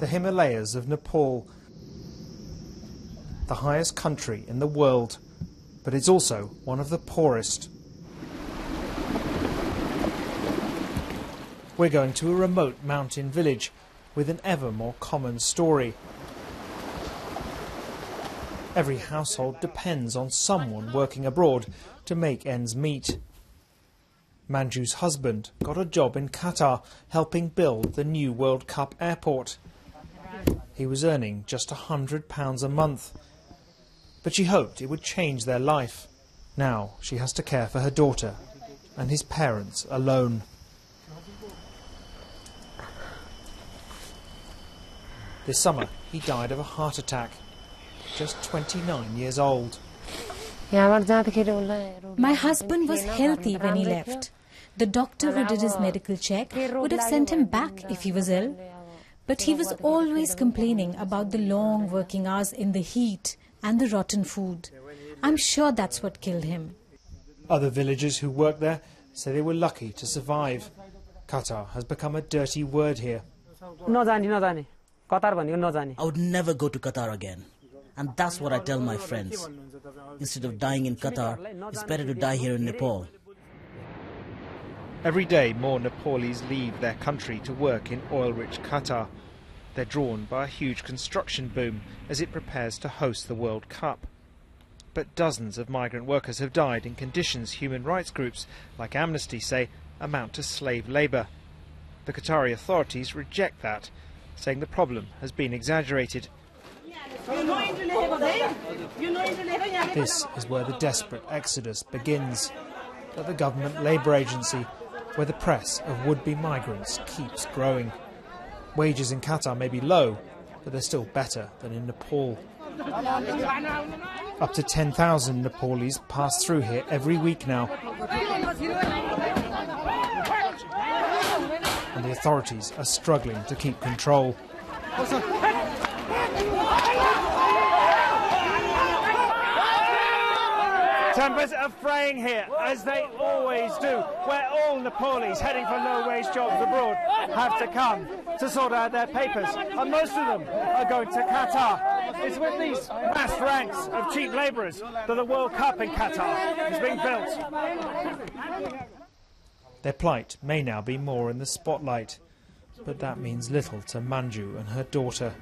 the Himalayas of Nepal, the highest country in the world, but it's also one of the poorest. We're going to a remote mountain village with an ever more common story. Every household depends on someone working abroad to make ends meet. Manju's husband got a job in Qatar helping build the new World Cup airport. He was earning just £100 a month. But she hoped it would change their life. Now she has to care for her daughter and his parents alone. This summer he died of a heart attack, just 29 years old. My husband was healthy when he left. The doctor who did his medical check would have sent him back if he was ill. But he was always complaining about the long working hours in the heat and the rotten food. I'm sure that's what killed him. Other villagers who work there say they were lucky to survive. Qatar has become a dirty word here. I would never go to Qatar again. And that's what I tell my friends. Instead of dying in Qatar, it's better to die here in Nepal. Every day more Nepalese leave their country to work in oil-rich Qatar. They're drawn by a huge construction boom as it prepares to host the World Cup. But dozens of migrant workers have died in conditions human rights groups like Amnesty say amount to slave labour. The Qatari authorities reject that, saying the problem has been exaggerated. This is where the desperate exodus begins, at the government labour agency, where the press of would-be migrants keeps growing. Wages in Qatar may be low, but they're still better than in Nepal. Up to 10,000 Nepalese pass through here every week now. And the authorities are struggling to keep control. Timbers are fraying here, as they always do, where all Nepalese heading for low-wage jobs abroad have to come to sort out their papers. And most of them are going to Qatar. It's with these vast ranks of cheap labourers that the World Cup in Qatar is being built. Their plight may now be more in the spotlight, but that means little to Manju and her daughter.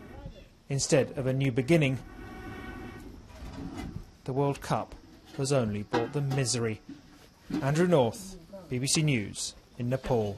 Instead of a new beginning, the World Cup has only brought them misery. Andrew North, BBC News in Nepal.